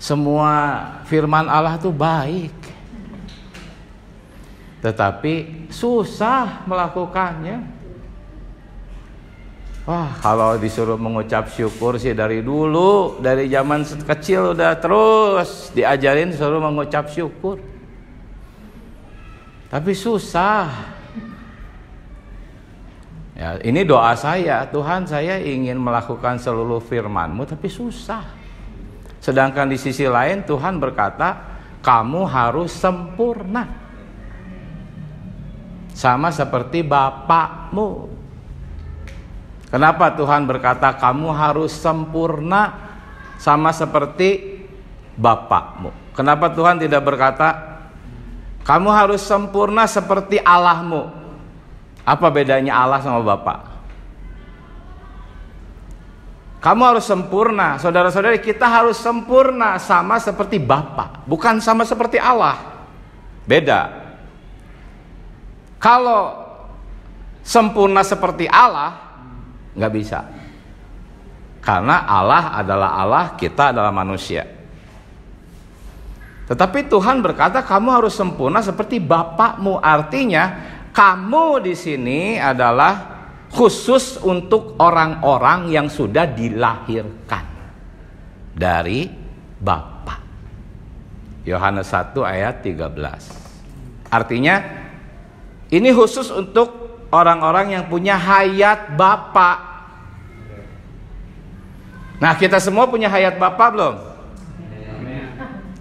Semua firman Allah itu baik, tetapi susah melakukannya. Wah, kalau disuruh mengucap syukur sih dari dulu, dari zaman kecil udah terus diajarin suruh mengucap syukur. Tapi susah. Ya, ini doa saya, Tuhan, saya ingin melakukan seluruh firman-Mu tapi susah. Sedangkan di sisi lain Tuhan berkata, kamu harus sempurna, sama seperti Bapakmu. Kenapa Tuhan berkata kamu harus sempurna sama seperti Bapakmu? Kenapa Tuhan tidak berkata kamu harus sempurna seperti Allahmu? Apa bedanya Allah sama Bapa? Kamu harus sempurna, saudara-saudari, kita harus sempurna sama seperti Bapa, bukan sama seperti Allah. Beda. Kalau sempurna seperti Allah, nggak bisa. Karena Allah adalah Allah, kita adalah manusia. Tetapi Tuhan berkata kamu harus sempurna seperti Bapakmu. Artinya kamu di sini adalah khusus untuk orang-orang yang sudah dilahirkan dari Bapa. Yohanes 1 ayat 13. Artinya ini khusus untuk orang-orang yang punya hayat Bapa. Nah, kita semua punya hayat Bapa belum?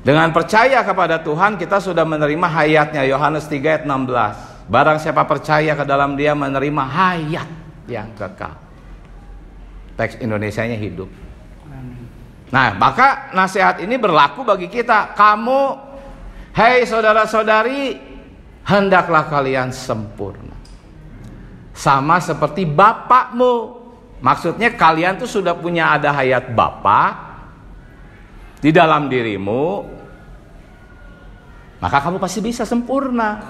Dengan percaya kepada Tuhan kita sudah menerima hayatnya. Yohanes 3 ayat 16. Barang siapa percaya ke dalam dia menerima hayat yang kekal. Teks Indonesianya hidup. Nah, maka nasihat ini berlaku bagi kita. Kamu, hei saudara-saudari, hendaklah kalian sempurna, sama seperti Bapakmu. Maksudnya kalian tuh sudah punya ada hayat Bapa di dalam dirimu, maka kamu pasti bisa sempurna.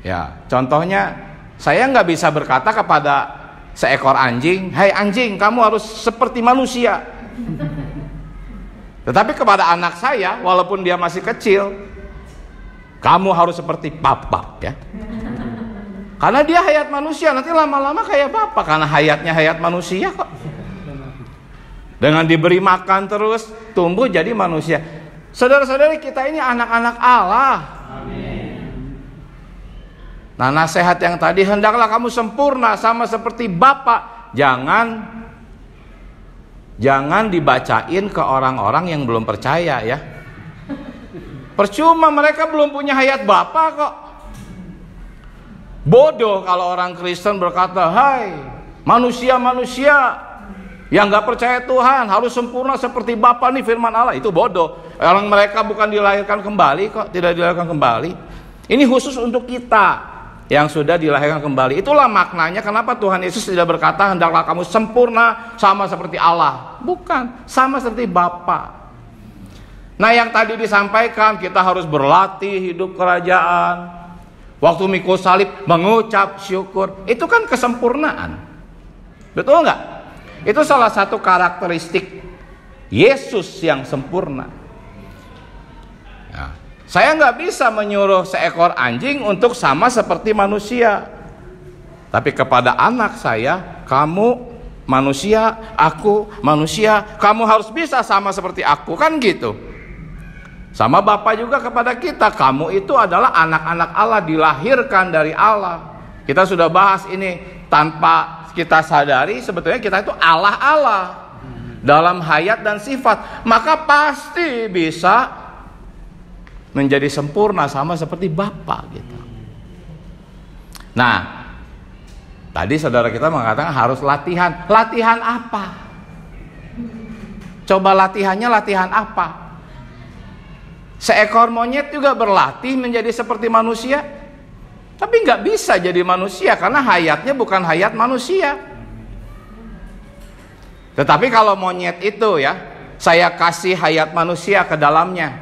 Ya, contohnya saya nggak bisa berkata kepada seekor anjing, "Hai anjing, kamu harus seperti manusia." Tetapi kepada anak saya, walaupun dia masih kecil, "Kamu harus seperti papa," ya. Karena dia hayat manusia, nanti lama-lama kayak Bapak karena hayatnya hayat manusia kok. Dengan diberi makan terus, tumbuh jadi manusia. Saudara-saudari, kita ini anak-anak Allah. Amin. Nah, nasihat yang tadi, hendaklah kamu sempurna sama seperti Bapa. Jangan dibacain ke orang-orang yang belum percaya ya. Percuma, mereka belum punya hayat Bapa kok. Bodoh kalau orang Kristen berkata, "Hai manusia-manusia yang gak percaya Tuhan harus sempurna seperti Bapa," nih firman Allah. Itu bodoh. Orang mereka bukan dilahirkan kembali kok, tidak dilahirkan kembali. Ini khusus untuk kita yang sudah dilahirkan kembali. Itulah maknanya kenapa Tuhan Yesus tidak berkata hendaklah kamu sempurna sama seperti Allah. Bukan, sama seperti Bapa. Nah, yang tadi disampaikan kita harus berlatih hidup kerajaan. Waktu mikul salib mengucap syukur, itu kan kesempurnaan. Betul nggak? Itu salah satu karakteristik Yesus yang sempurna. Nah, saya nggak bisa menyuruh seekor anjing untuk sama seperti manusia. Tapi kepada anak saya, kamu manusia, aku manusia, kamu harus bisa sama seperti aku, kan gitu. Sama Bapak juga kepada kita, kamu itu adalah anak-anak Allah, dilahirkan dari Allah. Kita sudah bahas ini, tanpa kita sadari sebetulnya kita itu Allah-Allah dalam hayat dan sifat. Maka pasti bisa menjadi sempurna sama seperti Bapa gitu. Nah, tadi saudara kita mengatakan harus latihan. Latihan apa? Coba latihannya latihan apa? Seekor monyet juga berlatih menjadi seperti manusia, tapi nggak bisa jadi manusia karena hayatnya bukan hayat manusia. Tetapi kalau monyet itu ya, saya kasih hayat manusia ke dalamnya,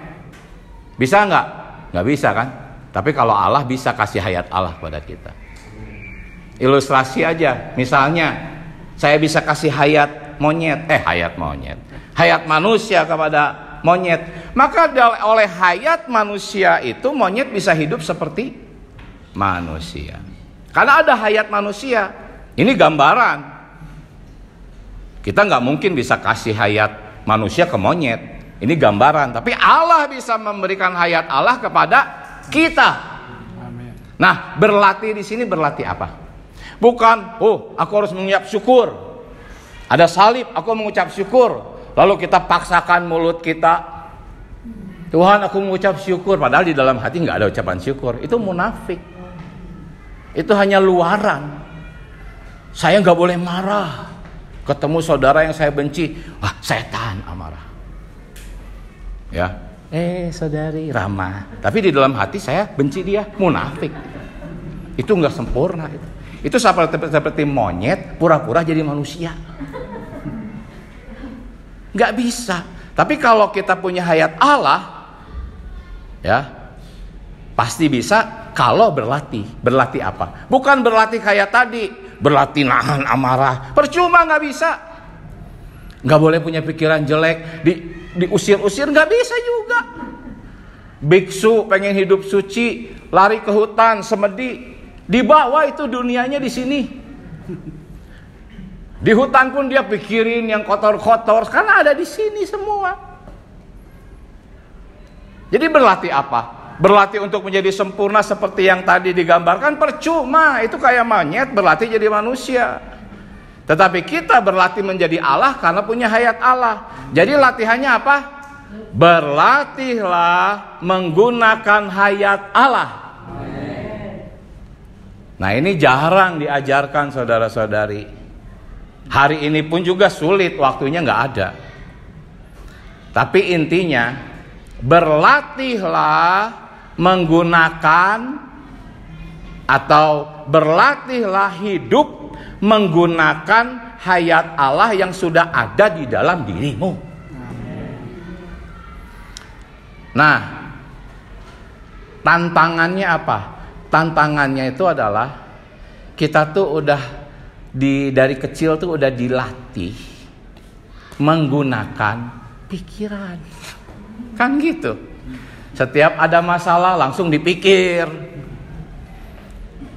bisa nggak? Nggak bisa kan? Tapi kalau Allah bisa kasih hayat Allah pada kita. Ilustrasi aja, misalnya saya bisa kasih hayat hayat manusia kepada monyet. Maka oleh hayat manusia itu monyet bisa hidup seperti manusia. Karena ada hayat manusia. Ini gambaran. Kita nggak mungkin bisa kasih hayat manusia ke monyet. Ini gambaran. Tapi Allah bisa memberikan hayat Allah kepada kita. Nah, berlatih di sini berlatih apa? Bukan, aku harus mengucap syukur. Ada salib, aku mengucap syukur. Lalu kita paksakan mulut kita. Tuhan, aku mengucap syukur. Padahal di dalam hati nggak ada ucapan syukur. Itu munafik. Itu hanya luaran. Saya nggak boleh marah. Ketemu saudara yang saya benci, wah setan amarah. Ya, saudari ramah. Tapi di dalam hati saya benci dia, munafik. Itu nggak sempurna. Itu seperti monyet pura-pura jadi manusia. Nggak bisa. Tapi kalau kita punya hayat Allah, ya pasti bisa. Kalau berlatih. Berlatih apa? Bukan berlatih kayak tadi, berlatih nahan amarah. Percuma, nggak bisa. Nggak boleh punya pikiran jelek, diusir-usir nggak bisa juga. Biksu pengen hidup suci, lari ke hutan, semedi. Di bawah itu dunianya di sini. Di hutan pun dia pikirin yang kotor-kotor, karena ada di sini semua. Jadi berlatih apa? Berlatih untuk menjadi sempurna seperti yang tadi digambarkan percuma. Itu kayak monyet berlatih jadi manusia. Tetapi kita berlatih menjadi Allah karena punya hayat Allah. Jadi latihannya apa? Berlatihlah menggunakan hayat Allah. Nah, ini jarang diajarkan saudara-saudari. Hari ini pun juga sulit, waktunya nggak ada. Tapi intinya berlatihlah menggunakan atau berlatihlah hidup menggunakan hayat Allah yang sudah ada di dalam dirimu. Nah, tantangannya apa? Tantangannya itu adalah kita tuh udah dari kecil tuh udah dilatih menggunakan pikiran. Kan gitu. Setiap ada masalah langsung dipikir.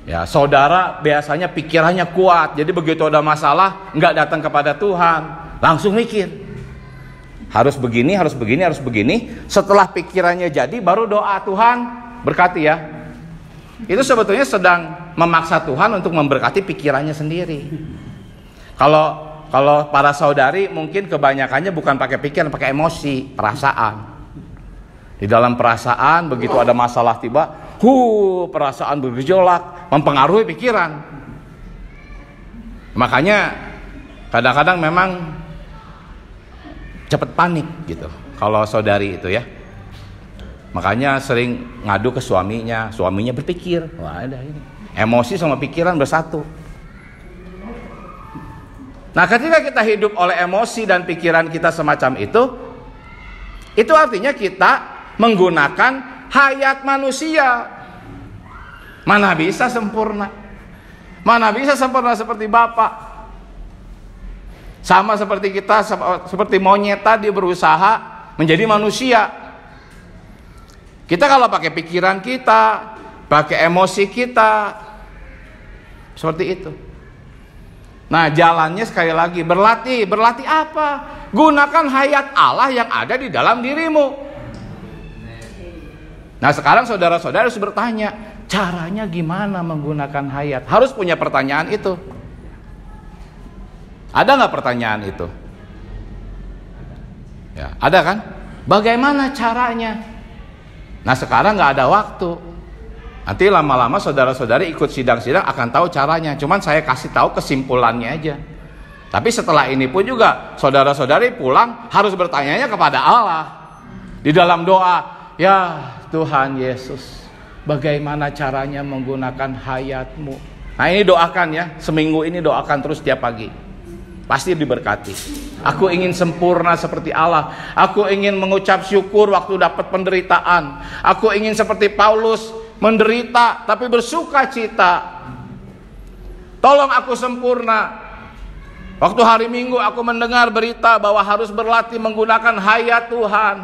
Ya, saudara biasanya pikirannya kuat. Jadi begitu ada masalah nggak datang kepada Tuhan, langsung mikir. Harus begini, harus begini, harus begini. Setelah pikirannya jadi baru doa, Tuhan berkati ya. Itu sebetulnya sedang memaksa Tuhan untuk memberkati pikirannya sendiri. Kalau para saudari mungkin kebanyakannya bukan pakai pikiran, pakai emosi, perasaan. Di dalam perasaan begitu ada masalah tiba, perasaan bergejolak, mempengaruhi pikiran. Makanya kadang-kadang memang cepat panik gitu. Kalau saudari itu ya. Makanya sering ngadu ke suaminya berpikir, wah ada ini. Emosi sama pikiran bersatu. Nah, ketika kita hidup oleh emosi dan pikiran kita semacam itu artinya kita menggunakan hayat manusia. Mana bisa sempurna? Mana bisa sempurna seperti Bapak? Sama seperti kita, seperti monyet tadi berusaha menjadi manusia. Kita kalau pakai pikiran kita, pakai emosi kita, seperti itu. Nah, jalannya sekali lagi berlatih. Berlatih apa? Gunakan hayat Allah yang ada di dalam dirimu. Nah, sekarang saudara-saudara harus bertanya, caranya gimana menggunakan hayat? Harus punya pertanyaan itu. Ada nggak pertanyaan itu? Ya, ada kan? Bagaimana caranya? Nah, sekarang nggak ada waktu. Nanti lama-lama saudara-saudari ikut sidang-sidang akan tahu caranya. Cuman saya kasih tahu kesimpulannya aja. Tapi setelah ini pun juga saudara-saudari pulang harus bertanyanya kepada Allah. Di dalam doa, ya Tuhan Yesus, bagaimana caranya menggunakan hayat-Mu? Nah, ini doakan ya. Seminggu ini doakan terus tiap pagi. Pasti diberkati. Aku ingin sempurna seperti Allah. Aku ingin mengucap syukur waktu dapat penderitaan. Aku ingin seperti Paulus, menderita tapi bersuka cita. Tolong aku sempurna. Waktu hari Minggu aku mendengar berita bahwa harus berlatih menggunakan hayat Tuhan.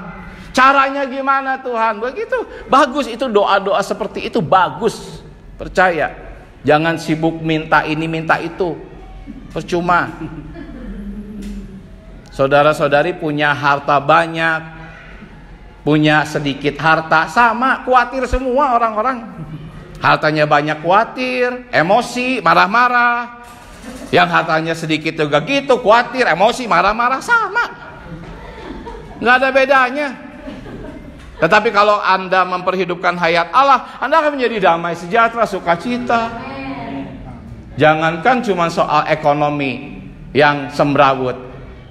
Caranya gimana Tuhan? Begitu. Bagus itu, doa-doa seperti itu bagus. Percaya. Jangan sibuk minta ini minta itu. Percuma. Saudara-saudari punya harta banyak, punya sedikit harta, sama, khawatir semua orang-orang. Hartanya banyak khawatir, emosi, marah-marah. Yang hartanya sedikit juga gitu, khawatir, emosi, marah-marah, sama. Nggak ada bedanya. Tetapi kalau Anda memperhidupkan hayat Allah, Anda akan menjadi damai, sejahtera, sukacita. Jangankan cuma soal ekonomi yang semrawut.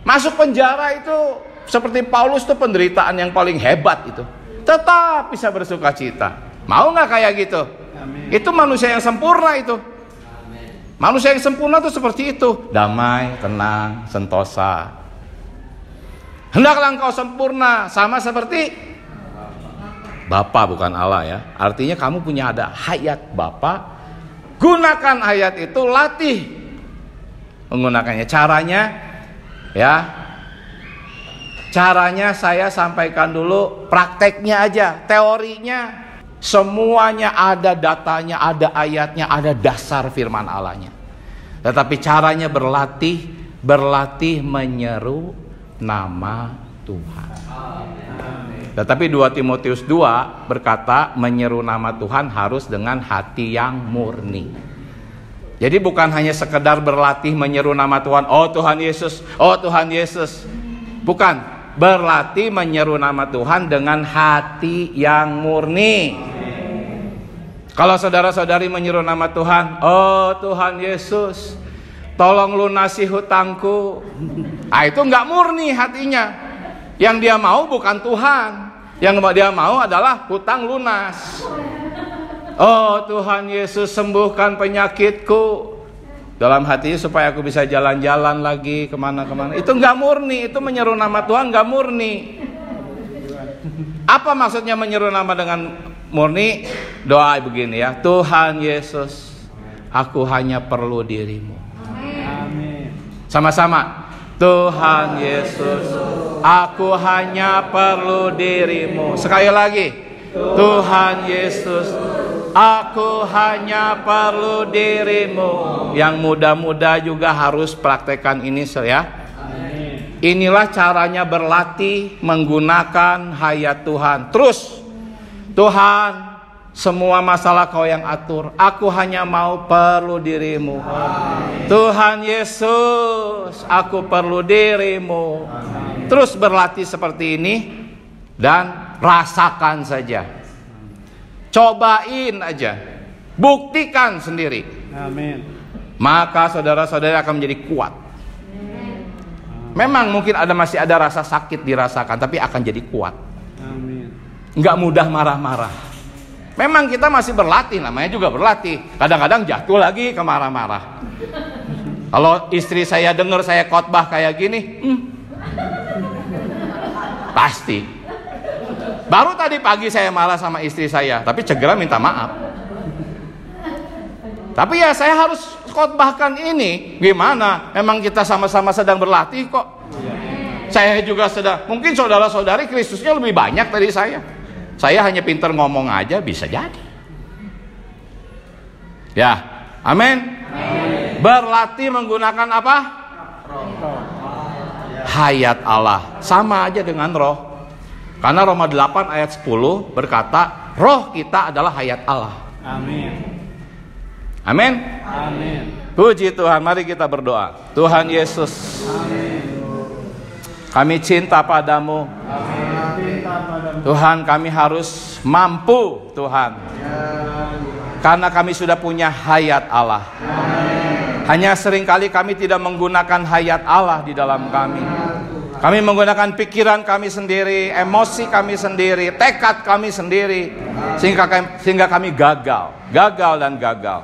Masuk penjara itu seperti Paulus itu penderitaan yang paling hebat itu. Tetap bisa bersukacita. Mau nggak kayak gitu? Amin. Itu manusia yang sempurna itu. Amin. Manusia yang sempurna itu seperti itu. Damai, tenang, sentosa. Hendaklah engkau sempurna sama seperti Bapa, bukan Allah ya. Artinya kamu punya ada hayat Bapa. Gunakan hayat itu, latih menggunakannya. Caranya ya, caranya saya sampaikan dulu, prakteknya aja, teorinya semuanya ada datanya, ada ayatnya, ada dasar firman Allahnya. Tetapi caranya berlatih menyeru nama Tuhan. Tetapi 2 Timotius 2 berkata menyeru nama Tuhan harus dengan hati yang murni. Jadi bukan hanya sekedar berlatih menyeru nama Tuhan, oh Tuhan Yesus, oh Tuhan Yesus. Bukan, berlatih menyeru nama Tuhan dengan hati yang murni. Kalau saudara-saudari menyeru nama Tuhan, oh Tuhan Yesus, tolong lunasi hutangku. Ah, itu nggak murni hatinya. Yang dia mau bukan Tuhan. Yang dia mau adalah hutang lunas. Oh Tuhan Yesus, sembuhkan penyakitku. Dalam hatinya supaya aku bisa jalan-jalan lagi kemana-kemana. Itu nggak murni. Itu menyeru nama Tuhan nggak murni. Apa maksudnya menyeru nama dengan murni? Doa begini ya, Tuhan Yesus, aku hanya perlu dirimu. Amin. Sama-sama, Tuhan Yesus, aku hanya perlu dirimu. Sekali lagi, Tuhan Yesus, aku hanya perlu dirimu. Yang muda-muda juga harus praktekkan ini ya. Inilah caranya berlatih menggunakan hayat Tuhan. Terus, Tuhan, semua masalah kau yang atur. Aku hanya mau perlu dirimu. Amin. Tuhan Yesus, aku perlu dirimu. Amin. Terus berlatih seperti ini dan rasakan saja. Cobain aja. Buktikan sendiri. Amin. Maka saudara-saudara akan menjadi kuat. Memang mungkin masih ada rasa sakit dirasakan, tapi akan jadi kuat. Amin. Nggak mudah marah-marah. Memang kita masih berlatih, namanya juga berlatih. Kadang-kadang jatuh lagi ke marah-marah. Kalau istri saya dengar saya khotbah kayak gini, pasti. Baru tadi pagi saya marah sama istri saya, tapi segera minta maaf. Tapi ya saya harus khotbahkan ini. Gimana? Memang kita sama-sama sedang berlatih kok. Saya juga sedang. Mungkin saudara-saudari Kristusnya lebih banyak dari saya. Saya hanya pintar ngomong aja, bisa jadi. Ya, amin. Berlatih menggunakan apa? Hayat Allah. Sama aja dengan roh. Karena Roma 8 ayat 10 berkata, roh kita adalah hayat Allah. Amin. Amin. Amin. Puji Tuhan, mari kita berdoa. Tuhan Yesus, amin. Kami cinta padamu. Amin. Tuhan, kami harus mampu, Tuhan. Karena kami sudah punya hayat Allah. Amin. Hanya seringkali kami tidak menggunakan hayat Allah di dalam kami. Kami menggunakan pikiran kami sendiri, emosi kami sendiri, tekad kami sendiri, sehingga kami gagal dan gagal.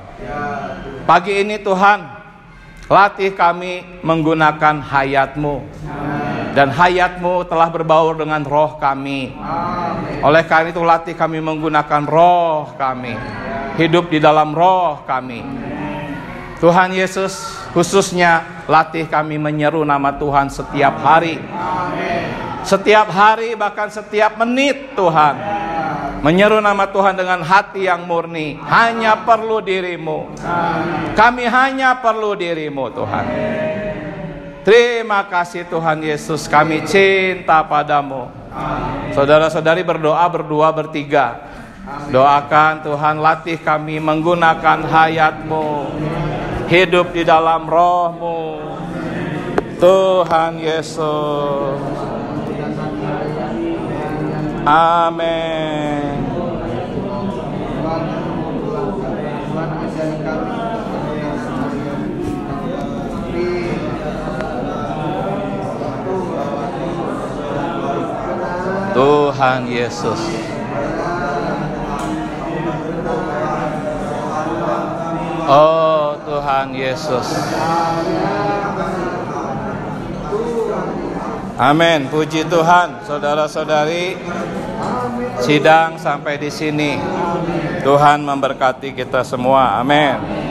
Pagi ini Tuhan, latih kami menggunakan hayat-Mu. Dan hayat-Mu telah berbaur dengan roh kami. Oleh karena itu latih kami menggunakan roh kami, hidup di dalam roh kami. Tuhan Yesus, khususnya latih kami menyeru nama Tuhan setiap hari. Setiap hari, bahkan setiap menit Tuhan. Menyeru nama Tuhan dengan hati yang murni. Hanya perlu diri-Mu. Kami hanya perlu diri-Mu Tuhan. Terima kasih Tuhan Yesus, kami cinta padamu. Saudara-saudari berdoa berdua bertiga. Doakan Tuhan, latih kami menggunakan hayat-Mu, hidup di dalam roh-Mu. Tuhan Yesus. Amin. Tuhan Yesus. Oh Tuhan Yesus. Amin. Puji Tuhan, saudara-saudari. Sidang sampai di sini. Tuhan memberkati kita semua. Amin.